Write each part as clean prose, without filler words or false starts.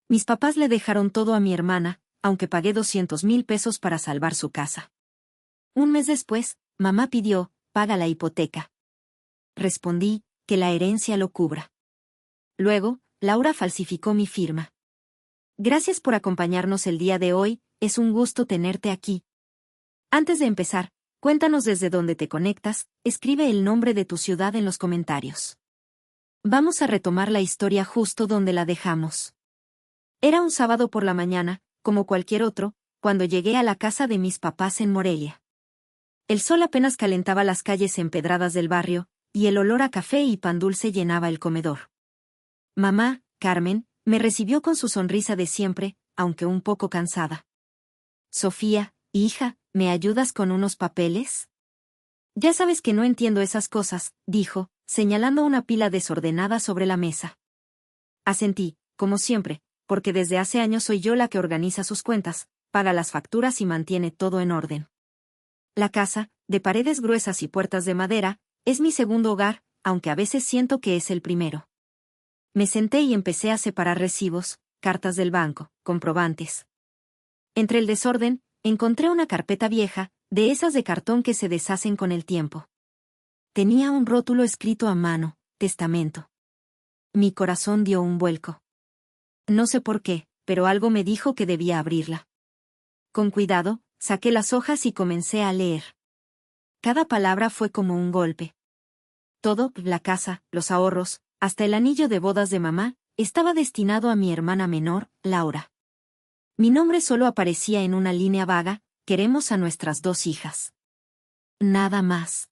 Mis papás le dejaron todo a mi hermana, aunque pagué 200,000 pesos para salvar su casa. Un mes después, mamá pidió, paga la hipoteca. Respondí, que la herencia lo cubra. Luego, Laura falsificó mi firma. Gracias por acompañarnos el día de hoy, es un gusto tenerte aquí. Antes de empezar, cuéntanos desde dónde te conectas, escribe el nombre de tu ciudad en los comentarios. Vamos a retomar la historia justo donde la dejamos. Era un sábado por la mañana, como cualquier otro, cuando llegué a la casa de mis papás en Morelia. El sol apenas calentaba las calles empedradas del barrio, y el olor a café y pan dulce llenaba el comedor. Mamá, Carmen, me recibió con su sonrisa de siempre, aunque un poco cansada. Sofía, hija, ¿me ayudas con unos papeles? Ya sabes que no entiendo esas cosas, dijo, señalando una pila desordenada sobre la mesa. Asentí, como siempre, porque desde hace años soy yo la que organiza sus cuentas, paga las facturas y mantiene todo en orden. La casa, de paredes gruesas y puertas de madera, es mi segundo hogar, aunque a veces siento que es el primero. Me senté y empecé a separar recibos, cartas del banco, comprobantes. Entre el desorden, encontré una carpeta vieja, de esas de cartón que se deshacen con el tiempo. Tenía un rótulo escrito a mano, testamento. Mi corazón dio un vuelco. No sé por qué, pero algo me dijo que debía abrirla. Con cuidado, saqué las hojas y comencé a leer. Cada palabra fue como un golpe. Todo, la casa, los ahorros, hasta el anillo de bodas de mamá, estaba destinado a mi hermana menor, Laura. Mi nombre solo aparecía en una línea vaga, queremos a nuestras 2 hijas. Nada más.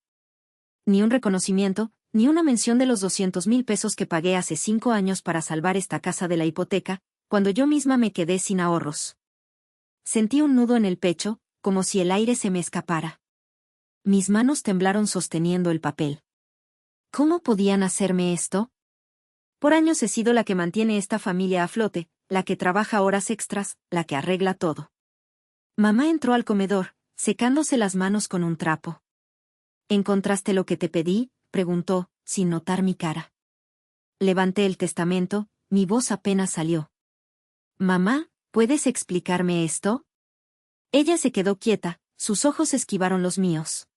Ni un reconocimiento, ni una mención de los 200,000 pesos que pagué hace 5 años para salvar esta casa de la hipoteca, cuando yo misma me quedé sin ahorros. Sentí un nudo en el pecho, como si el aire se me escapara. Mis manos temblaron sosteniendo el papel. ¿Cómo podían hacerme esto? Por años he sido la que mantiene esta familia a flote, la que trabaja horas extras, la que arregla todo. Mamá entró al comedor, secándose las manos con un trapo. ¿Encontraste lo que te pedí?, preguntó, sin notar mi cara. Levanté el testamento, mi voz apenas salió. Mamá, ¿puedes explicarme esto? Ella se quedó quieta, sus ojos esquivaron los míos.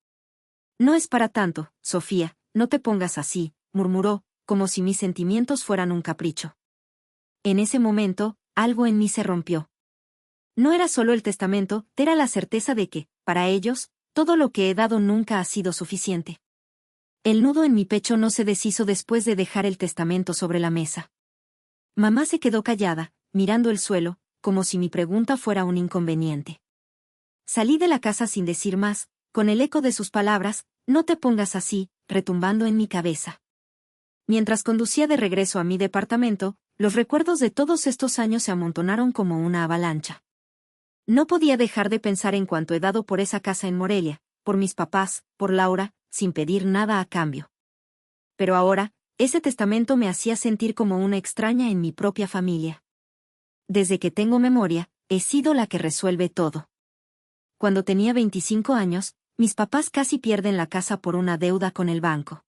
No es para tanto, Sofía, no te pongas así, murmuró, como si mis sentimientos fueran un capricho. En ese momento, algo en mí se rompió. No era solo el testamento, era la certeza de que, para ellos, todo lo que he dado nunca ha sido suficiente. El nudo en mi pecho no se deshizo después de dejar el testamento sobre la mesa. Mamá se quedó callada, mirando el suelo, como si mi pregunta fuera un inconveniente. Salí de la casa sin decir más, con el eco de sus palabras, no te pongas así, retumbando en mi cabeza. Mientras conducía de regreso a mi departamento, los recuerdos de todos estos años se amontonaron como una avalancha. No podía dejar de pensar en cuánto he dado por esa casa en Morelia, por mis papás, por Laura, sin pedir nada a cambio. Pero ahora, ese testamento me hacía sentir como una extraña en mi propia familia. Desde que tengo memoria, he sido la que resuelve todo. Cuando tenía 25 años, mis papás casi pierden la casa por una deuda con el banco.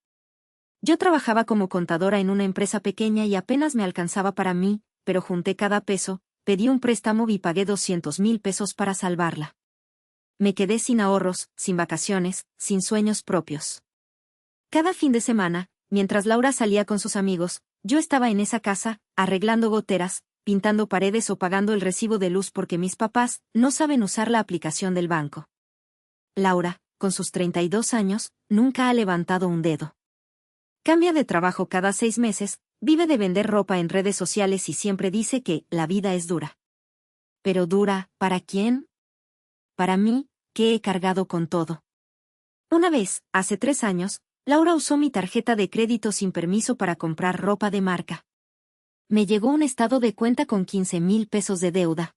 Yo trabajaba como contadora en una empresa pequeña y apenas me alcanzaba para mí, pero junté cada peso, pedí un préstamo y pagué 200,000 pesos para salvarla. Me quedé sin ahorros, sin vacaciones, sin sueños propios. Cada fin de semana, mientras Laura salía con sus amigos, yo estaba en esa casa, arreglando goteras, pintando paredes o pagando el recibo de luz porque mis papás no saben usar la aplicación del banco. Laura, con sus 32 años, nunca ha levantado un dedo. Cambia de trabajo cada 6 meses, vive de vender ropa en redes sociales y siempre dice que la vida es dura. Pero dura, ¿para quién? Para mí, que he cargado con todo. Una vez, hace 3 años, Laura usó mi tarjeta de crédito sin permiso para comprar ropa de marca. Me llegó un estado de cuenta con 15,000 pesos de deuda.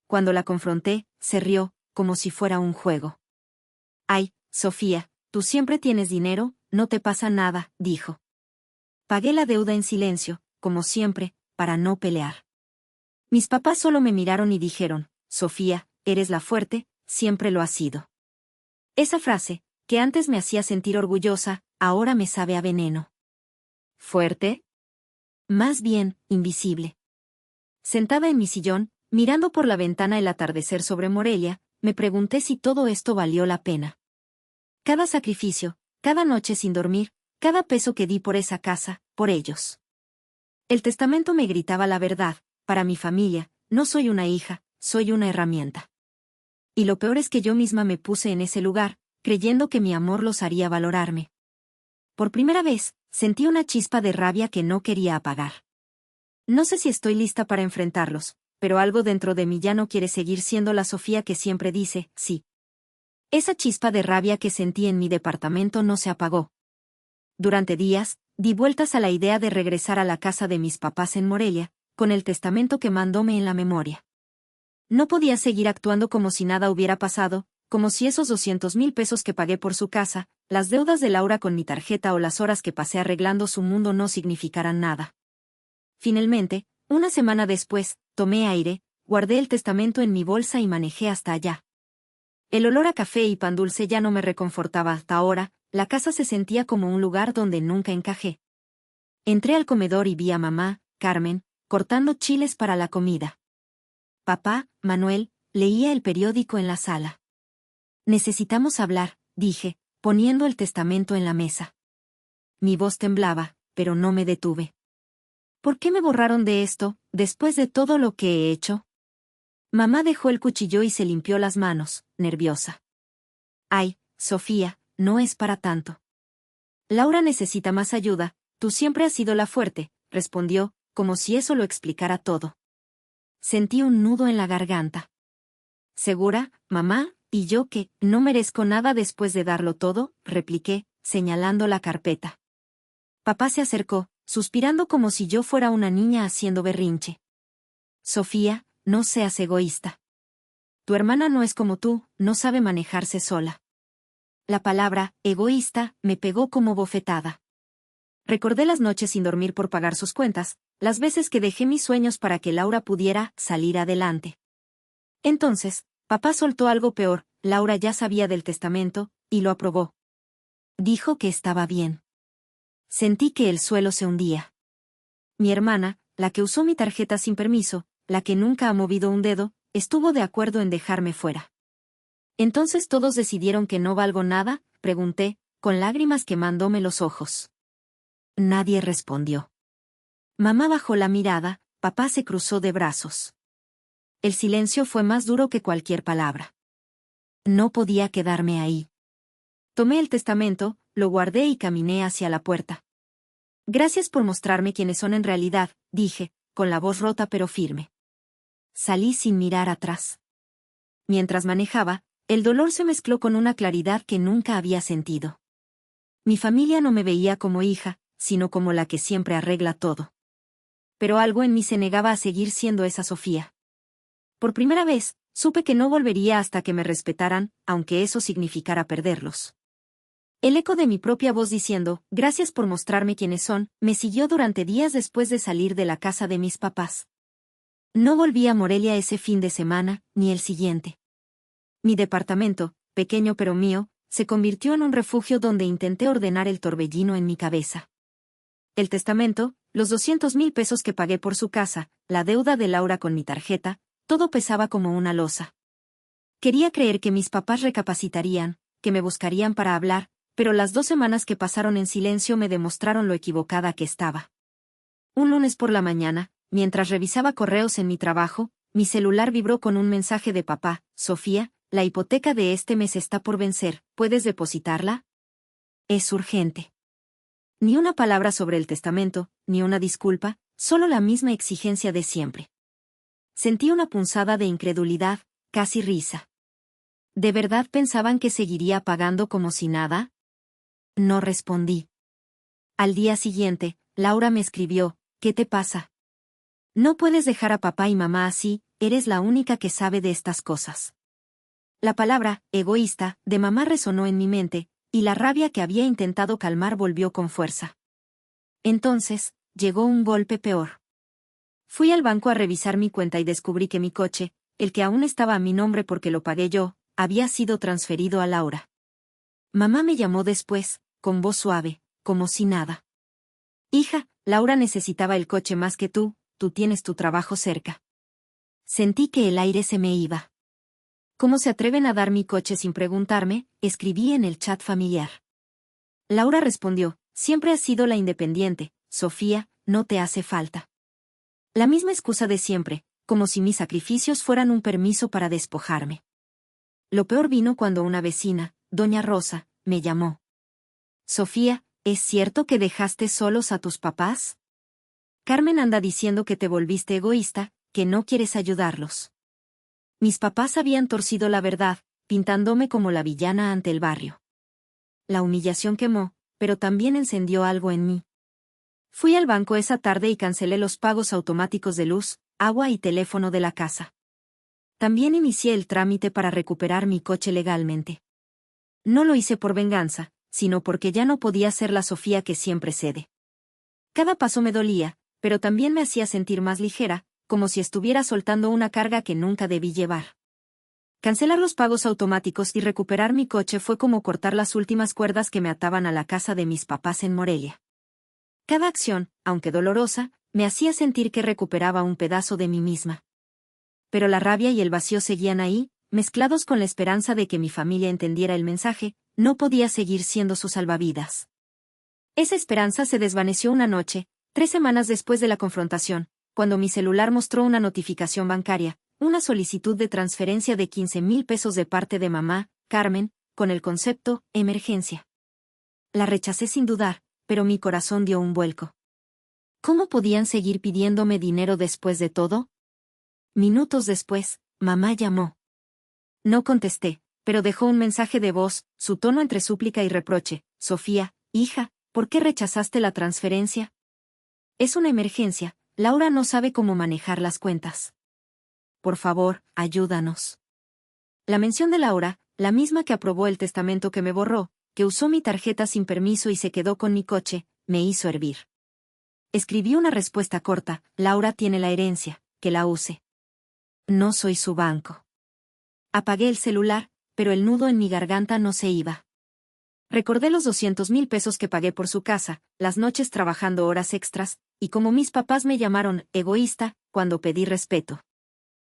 Cuando la confronté, se rió, como si fuera un juego. Ay, Sofía, tú siempre tienes dinero, no te pasa nada, dijo. Pagué la deuda en silencio, como siempre, para no pelear. Mis papás solo me miraron y dijeron, Sofía, eres la fuerte, siempre lo has sido. Esa frase, que antes me hacía sentir orgullosa, ahora me sabe a veneno. ¿Fuerte? Más bien, invisible. Sentada en mi sillón, mirando por la ventana el atardecer sobre Morelia, me pregunté si todo esto valió la pena. Cada sacrificio, cada noche sin dormir, cada peso que di por esa casa, por ellos. El testamento me gritaba la verdad: para mi familia, no soy una hija, soy una herramienta. Y lo peor es que yo misma me puse en ese lugar, creyendo que mi amor los haría valorarme. Por primera vez, sentí una chispa de rabia que no quería apagar. No sé si estoy lista para enfrentarlos, pero algo dentro de mí ya no quiere seguir siendo la Sofía que siempre dice sí. Esa chispa de rabia que sentí en mi departamento no se apagó. Durante días, di vueltas a la idea de regresar a la casa de mis papás en Morelia, con el testamento quemándome en la memoria. No podía seguir actuando como si nada hubiera pasado, como si esos 200,000 pesos que pagué por su casa, las deudas de Laura con mi tarjeta o las horas que pasé arreglando su mundo no significaran nada. Finalmente, una semana después, tomé aire, guardé el testamento en mi bolsa y manejé hasta allá. El olor a café y pan dulce ya no me reconfortaba hasta ahora, la casa se sentía como un lugar donde nunca encajé. Entré al comedor y vi a mamá, Carmen, cortando chiles para la comida. Papá, Manuel, leía el periódico en la sala. Necesitamos hablar, dije, poniendo el testamento en la mesa. Mi voz temblaba, pero no me detuve. ¿Por qué me borraron de esto, después de todo lo que he hecho? Mamá dejó el cuchillo y se limpió las manos, nerviosa. Ay, Sofía, no es para tanto. Laura necesita más ayuda, tú siempre has sido la fuerte, respondió, como si eso lo explicara todo. Sentí un nudo en la garganta. ¿Segura, mamá? ¿Y yo que no merezco nada después de darlo todo?, repliqué, señalando la carpeta. Papá se acercó, suspirando como si yo fuera una niña haciendo berrinche. Sofía, no seas egoísta. Tu hermana no es como tú, no sabe manejarse sola. La palabra, egoísta, me pegó como bofetada. Recordé las noches sin dormir por pagar sus cuentas, las veces que dejé mis sueños para que Laura pudiera salir adelante. Entonces, papá soltó algo peor: Laura ya sabía del testamento, y lo aprobó. Dijo que estaba bien. Sentí que el suelo se hundía. Mi hermana, la que usó mi tarjeta sin permiso, la que nunca ha movido un dedo, estuvo de acuerdo en dejarme fuera. ¿Entonces todos decidieron que no valgo nada?, pregunté, con lágrimas quemándome los ojos. Nadie respondió. Mamá bajó la mirada, papá se cruzó de brazos. El silencio fue más duro que cualquier palabra. No podía quedarme ahí. Tomé el testamento, lo guardé y caminé hacia la puerta. Gracias por mostrarme quiénes son en realidad, dije, con la voz rota pero firme. Salí sin mirar atrás. Mientras manejaba, el dolor se mezcló con una claridad que nunca había sentido. Mi familia no me veía como hija, sino como la que siempre arregla todo. Pero algo en mí se negaba a seguir siendo esa Sofía. Por primera vez, supe que no volvería hasta que me respetaran, aunque eso significara perderlos. El eco de mi propia voz diciendo, gracias por mostrarme quiénes son, me siguió durante días después de salir de la casa de mis papás. No volví a Morelia ese fin de semana, ni el siguiente. Mi departamento, pequeño pero mío, se convirtió en un refugio donde intenté ordenar el torbellino en mi cabeza. El testamento, los 200,000 pesos que pagué por su casa, la deuda de Laura con mi tarjeta, todo pesaba como una losa. Quería creer que mis papás recapacitarían, que me buscarían para hablar, pero las 2 semanas que pasaron en silencio me demostraron lo equivocada que estaba. Un lunes por la mañana, mientras revisaba correos en mi trabajo, mi celular vibró con un mensaje de papá: Sofía, la hipoteca de este mes está por vencer, ¿puedes depositarla? Es urgente. Ni una palabra sobre el testamento, ni una disculpa, solo la misma exigencia de siempre. Sentí una punzada de incredulidad, casi risa. ¿De verdad pensaban que seguiría pagando como si nada? No respondí. Al día siguiente, Laura me escribió: ¿qué te pasa? No puedes dejar a papá y mamá así, eres la única que sabe de estas cosas. La palabra, egoísta, de mamá resonó en mi mente, y la rabia que había intentado calmar volvió con fuerza. Entonces, llegó un golpe peor. Fui al banco a revisar mi cuenta y descubrí que mi coche, el que aún estaba a mi nombre porque lo pagué yo, había sido transferido a Laura. Mamá me llamó después, con voz suave, como si nada. Hija, Laura necesitaba el coche más que tú tienes tu trabajo cerca. Sentí que el aire se me iba. ¿Cómo se atreven a dar mi coche sin preguntarme?, escribí en el chat familiar. Laura respondió, siempre has sido la independiente, Sofía, no te hace falta. La misma excusa de siempre, como si mis sacrificios fueran un permiso para despojarme. Lo peor vino cuando una vecina, doña Rosa, me llamó. Sofía, ¿es cierto que dejaste solos a tus papás? Carmen anda diciendo que te volviste egoísta, que no quieres ayudarlos. Mis papás habían torcido la verdad, pintándome como la villana ante el barrio. La humillación quemó, pero también encendió algo en mí. Fui al banco esa tarde y cancelé los pagos automáticos de luz, agua y teléfono de la casa. También inicié el trámite para recuperar mi coche legalmente. No lo hice por venganza, sino porque ya no podía ser la Sofía que siempre cede. Cada paso me dolía, pero también me hacía sentir más ligera, como si estuviera soltando una carga que nunca debí llevar. Cancelar los pagos automáticos y recuperar mi coche fue como cortar las últimas cuerdas que me ataban a la casa de mis papás en Morelia. Cada acción, aunque dolorosa, me hacía sentir que recuperaba un pedazo de mí misma. Pero la rabia y el vacío seguían ahí, mezclados con la esperanza de que mi familia entendiera el mensaje, no podía seguir siendo su salvavidas. Esa esperanza se desvaneció una noche, 3 semanas después de la confrontación, cuando mi celular mostró una notificación bancaria, una solicitud de transferencia de 15,000 pesos de parte de mamá, Carmen, con el concepto, emergencia. La rechacé sin dudar, pero mi corazón dio un vuelco. ¿Cómo podían seguir pidiéndome dinero después de todo? Minutos después, mamá llamó. No contesté, pero dejó un mensaje de voz, su tono entre súplica y reproche. Sofía, hija, ¿por qué rechazaste la transferencia? Es una emergencia, Laura no sabe cómo manejar las cuentas. Por favor, ayúdanos. La mención de Laura, la misma que aprobó el testamento que me borró, que usó mi tarjeta sin permiso y se quedó con mi coche, me hizo hervir. Escribí una respuesta corta, Laura tiene la herencia, que la use. No soy su banco. Apagué el celular, pero el nudo en mi garganta no se iba. Recordé los 200,000 pesos que pagué por su casa, las noches trabajando horas extras, y como mis papás me llamaron egoísta cuando pedí respeto.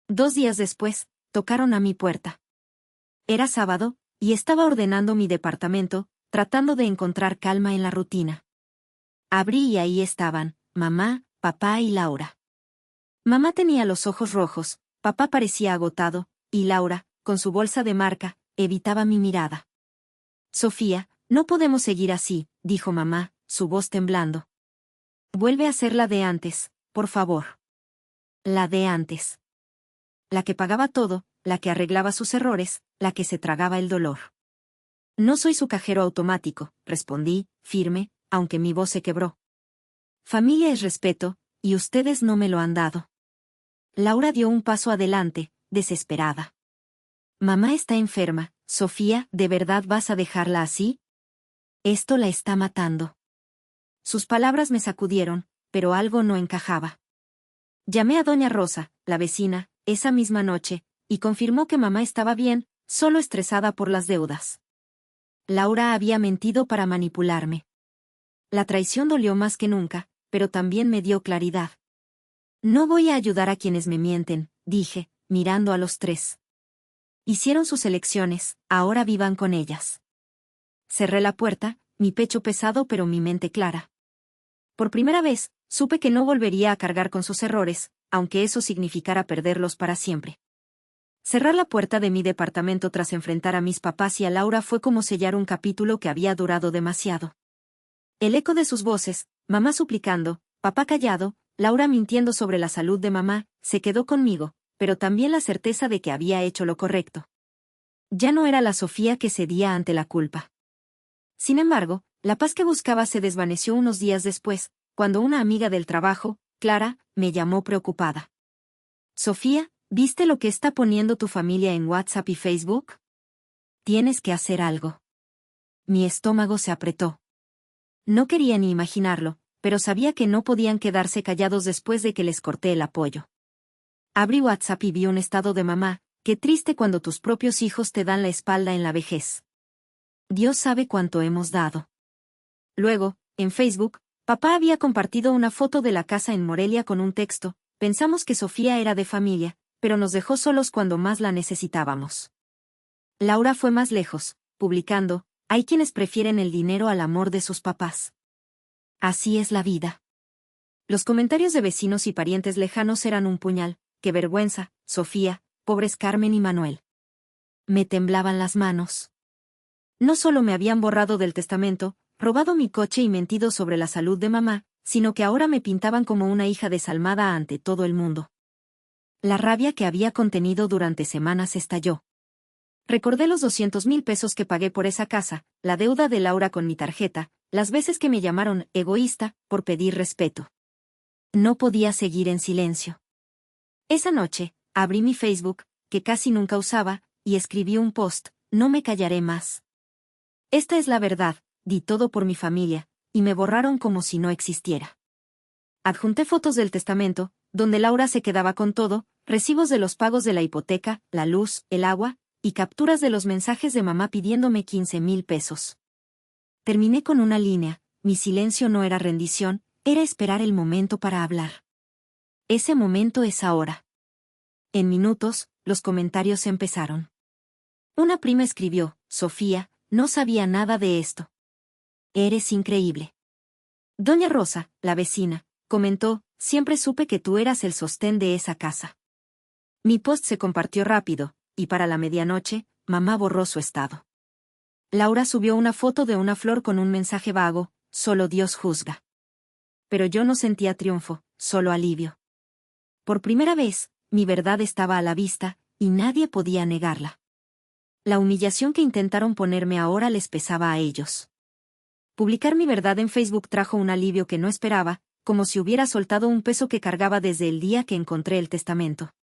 2 días después, tocaron a mi puerta. Era sábado, y estaba ordenando mi departamento, tratando de encontrar calma en la rutina. Abrí y ahí estaban, mamá, papá y Laura. Mamá tenía los ojos rojos, papá parecía agotado, y Laura, con su bolsa de marca, evitaba mi mirada. Sofía, no podemos seguir así, dijo mamá, su voz temblando. Vuelve a ser la de antes, por favor. La de antes. La que pagaba todo, la que arreglaba sus errores, la que se tragaba el dolor. No soy su cajero automático, respondí, firme, aunque mi voz se quebró. Familia es respeto, y ustedes no me lo han dado. Laura dio un paso adelante, desesperada. Mamá está enferma, Sofía, ¿de verdad vas a dejarla así? Esto la está matando. Sus palabras me sacudieron, pero algo no encajaba. Llamé a doña Rosa, la vecina, esa misma noche, y confirmó que mamá estaba bien, solo estresada por las deudas. Laura había mentido para manipularme. La traición dolió más que nunca, pero también me dio claridad. No voy a ayudar a quienes me mienten, dije, mirando a los 3. Hicieron sus elecciones, ahora vivan con ellas. Cerré la puerta, mi pecho pesado pero mi mente clara. Por primera vez, supe que no volvería a cargar con sus errores, aunque eso significara perderlos para siempre. Cerrar la puerta de mi departamento tras enfrentar a mis papás y a Laura fue como sellar un capítulo que había durado demasiado. El eco de sus voces, mamá suplicando, papá callado, Laura mintiendo sobre la salud de mamá, se quedó conmigo, pero también la certeza de que había hecho lo correcto. Ya no era la Sofía que cedía ante la culpa. Sin embargo, la paz que buscaba se desvaneció unos días después, cuando una amiga del trabajo, Clara, me llamó preocupada. Sofía, ¿viste lo que está poniendo tu familia en WhatsApp y Facebook? Tienes que hacer algo. Mi estómago se apretó. No quería ni imaginarlo, pero sabía que no podían quedarse callados después de que les corté el apoyo. Abrí WhatsApp y vi un estado de mamá, qué triste cuando tus propios hijos te dan la espalda en la vejez. Dios sabe cuánto hemos dado. Luego, en Facebook, papá había compartido una foto de la casa en Morelia con un texto, pensamos que Sofía era de familia, pero nos dejó solos cuando más la necesitábamos. Laura fue más lejos, publicando: hay quienes prefieren el dinero al amor de sus papás. Así es la vida. Los comentarios de vecinos y parientes lejanos eran un puñal. Qué vergüenza, Sofía, pobres Carmen y Manuel. Me temblaban las manos. No solo me habían borrado del testamento, robado mi coche y mentido sobre la salud de mamá, sino que ahora me pintaban como una hija desalmada ante todo el mundo. La rabia que había contenido durante semanas estalló. Recordé los 200,000 pesos que pagué por esa casa, la deuda de Laura con mi tarjeta, las veces que me llamaron egoísta por pedir respeto. No podía seguir en silencio. Esa noche, abrí mi Facebook, que casi nunca usaba, y escribí un post: no me callaré más. Esta es la verdad, di todo por mi familia, y me borraron como si no existiera. Adjunté fotos del testamento, donde Laura se quedaba con todo, recibos de los pagos de la hipoteca, la luz, el agua, y capturas de los mensajes de mamá pidiéndome 15,000 pesos. Terminé con una línea: mi silencio no era rendición, era esperar el momento para hablar. Ese momento es ahora. En minutos, los comentarios empezaron. Una prima escribió: Sofía, no sabía nada de esto. Eres increíble. Doña Rosa, la vecina, comentó: siempre supe que tú eras el sostén de esa casa. Mi post se compartió rápido, y para la medianoche, mamá borró su estado. Laura subió una foto de una flor con un mensaje vago: solo Dios juzga. Pero yo no sentía triunfo, solo alivio. Por primera vez, mi verdad estaba a la vista, y nadie podía negarla. La humillación que intentaron ponerme ahora les pesaba a ellos. Publicar mi verdad en Facebook trajo un alivio que no esperaba, como si hubiera soltado un peso que cargaba desde el día que encontré el testamento.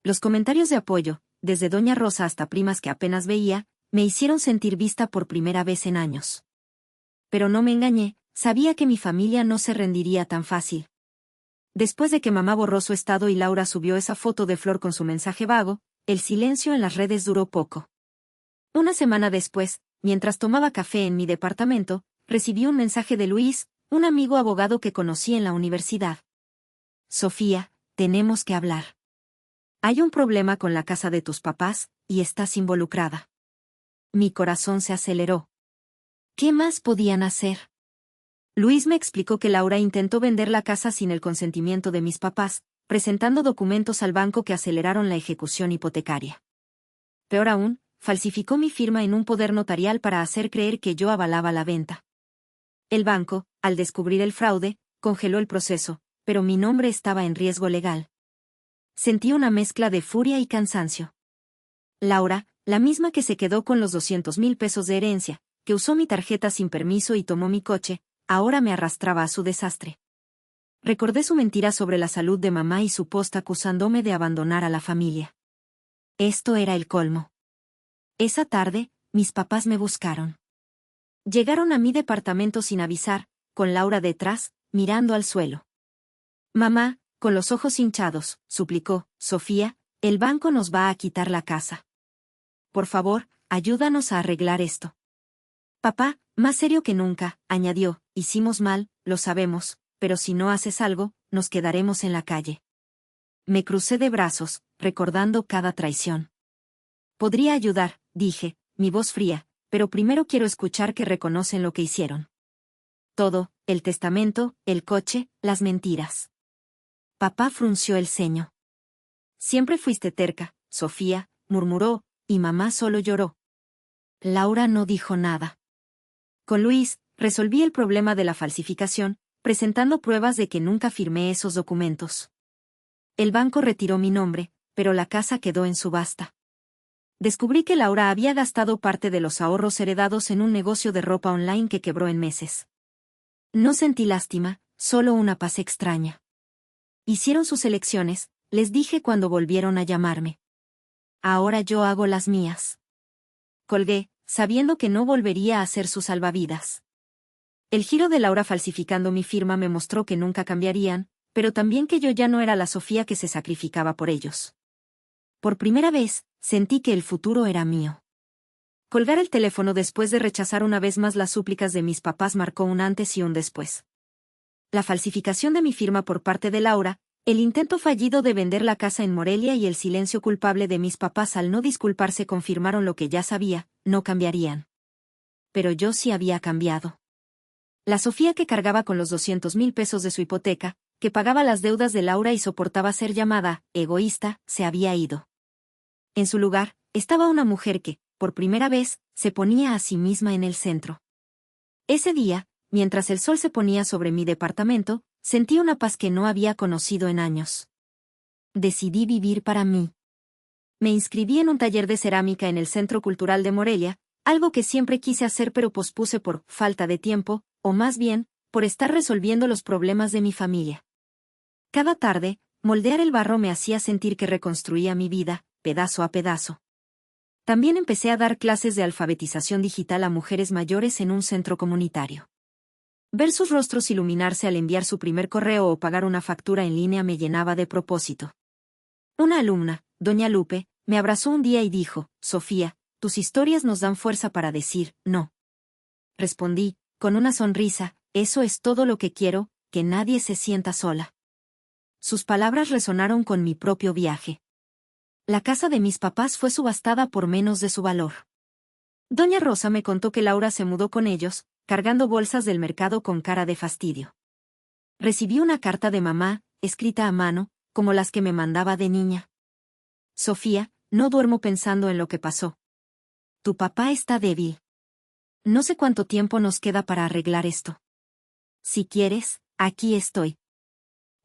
Los comentarios de apoyo, desde Doña Rosa hasta primas que apenas veía, me hicieron sentir vista por primera vez en años. Pero no me engañé, sabía que mi familia no se rendiría tan fácil. Después de que mamá borró su estado y Laura subió esa foto de flor con su mensaje vago, el silencio en las redes duró poco. Una semana después, mientras tomaba café en mi departamento, recibí un mensaje de Luis, un amigo abogado que conocí en la universidad. Sofía, tenemos que hablar. Hay un problema con la casa de tus papás, y estás involucrada. Mi corazón se aceleró. ¿Qué más podían hacer? Luis me explicó que Laura intentó vender la casa sin el consentimiento de mis papás, presentando documentos al banco que aceleraron la ejecución hipotecaria. Peor aún, falsificó mi firma en un poder notarial para hacer creer que yo avalaba la venta. El banco, al descubrir el fraude, congeló el proceso, pero mi nombre estaba en riesgo legal. Sentí una mezcla de furia y cansancio. Laura, la misma que se quedó con los 200,000 pesos de herencia, que usó mi tarjeta sin permiso y tomó mi coche, ahora me arrastraba a su desastre. Recordé su mentira sobre la salud de mamá y su post acusándome de abandonar a la familia. Esto era el colmo. Esa tarde, mis papás me buscaron. Llegaron a mi departamento sin avisar, con Laura detrás, mirando al suelo. Mamá, con los ojos hinchados, suplicó: Sofía, el banco nos va a quitar la casa. Por favor, ayúdanos a arreglar esto. Papá, más serio que nunca, añadió: hicimos mal, lo sabemos, pero si no haces algo, nos quedaremos en la calle. Me crucé de brazos, recordando cada traición. Podría ayudar, dije, mi voz fría, pero primero quiero escuchar que reconocen lo que hicieron. Todo, el testamento, el coche, las mentiras. Papá frunció el ceño. Siempre fuiste terca, Sofía, murmuró, y mamá solo lloró. Laura no dijo nada. Con Luis, resolví el problema de la falsificación, presentando pruebas de que nunca firmé esos documentos. El banco retiró mi nombre, pero la casa quedó en subasta. Descubrí que Laura había gastado parte de los ahorros heredados en un negocio de ropa online que quebró en meses. No sentí lástima, solo una paz extraña. Hicieron sus elecciones, les dije cuando volvieron a llamarme. Ahora yo hago las mías. Colgué, sabiendo que no volvería a ser su salvavidas. El giro de Laura falsificando mi firma me mostró que nunca cambiarían, pero también que yo ya no era la Sofía que se sacrificaba por ellos. Por primera vez, sentí que el futuro era mío. Colgar el teléfono después de rechazar una vez más las súplicas de mis papás marcó un antes y un después. La falsificación de mi firma por parte de Laura, El intento fallido de vender la casa en Morelia y el silencio culpable de mis papás al no disculparse confirmaron lo que ya sabía, no cambiarían. Pero yo sí había cambiado. La Sofía que cargaba con los 200,000 pesos de su hipoteca, que pagaba las deudas de Laura y soportaba ser llamada egoísta, se había ido. En su lugar, estaba una mujer que, por primera vez, se ponía a sí misma en el centro. Ese día, mientras el sol se ponía sobre mi departamento, sentí una paz que no había conocido en años. Decidí vivir para mí. Me inscribí en un taller de cerámica en el Centro Cultural de Morelia, algo que siempre quise hacer pero pospuse por falta de tiempo, o más bien, por estar resolviendo los problemas de mi familia. Cada tarde, moldear el barro me hacía sentir que reconstruía mi vida, pedazo a pedazo. También empecé a dar clases de alfabetización digital a mujeres mayores en un centro comunitario. Ver sus rostros iluminarse al enviar su primer correo o pagar una factura en línea me llenaba de propósito. Una alumna, doña Lupe, me abrazó un día y dijo, Sofía, tus historias nos dan fuerza para decir, no. Respondí, con una sonrisa, eso es todo lo que quiero, que nadie se sienta sola. Sus palabras resonaron con mi propio viaje. La casa de mis papás fue subastada por menos de su valor. Doña Rosa me contó que Laura se mudó con ellos, cargando bolsas del mercado con cara de fastidio. Recibí una carta de mamá, escrita a mano, como las que me mandaba de niña. Sofía, no duermo pensando en lo que pasó. Tu papá está débil. No sé cuánto tiempo nos queda para arreglar esto. Si quieres, aquí estoy.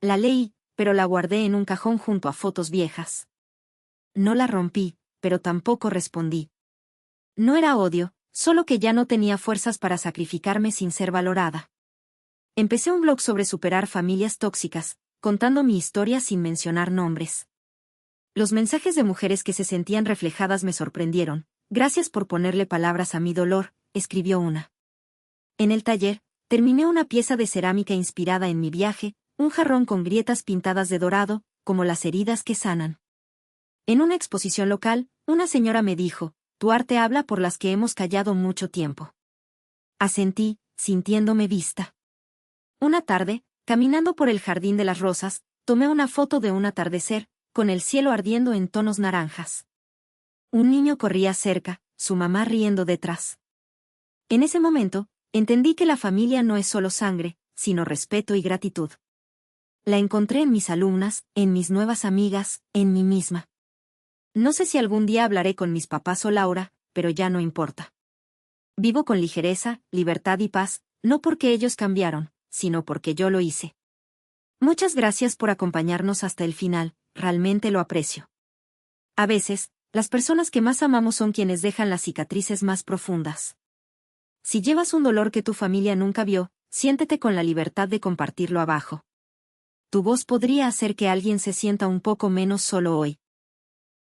La leí, pero la guardé en un cajón junto a fotos viejas. No la rompí, pero tampoco respondí. No era odio, solo que ya no tenía fuerzas para sacrificarme sin ser valorada. Empecé un blog sobre superar familias tóxicas, contando mi historia sin mencionar nombres. Los mensajes de mujeres que se sentían reflejadas me sorprendieron. Gracias por ponerle palabras a mi dolor, escribió una. En el taller, terminé una pieza de cerámica inspirada en mi viaje, un jarrón con grietas pintadas de dorado, como las heridas que sanan. En una exposición local, una señora me dijo, tu arte habla por las que hemos callado mucho tiempo. Asentí, sintiéndome vista. Una tarde, caminando por el Jardín de las Rosas, tomé una foto de un atardecer, con el cielo ardiendo en tonos naranjas. Un niño corría cerca, su mamá riendo detrás. En ese momento, entendí que la familia no es solo sangre, sino respeto y gratitud. La encontré en mis alumnas, en mis nuevas amigas, en mí misma. No sé si algún día hablaré con mis papás o Laura, pero ya no importa. Vivo con ligereza, libertad y paz, no porque ellos cambiaron, sino porque yo lo hice. Muchas gracias por acompañarnos hasta el final, realmente lo aprecio. A veces, las personas que más amamos son quienes dejan las cicatrices más profundas. Si llevas un dolor que tu familia nunca vio, siéntete con la libertad de compartirlo abajo. Tu voz podría hacer que alguien se sienta un poco menos solo hoy.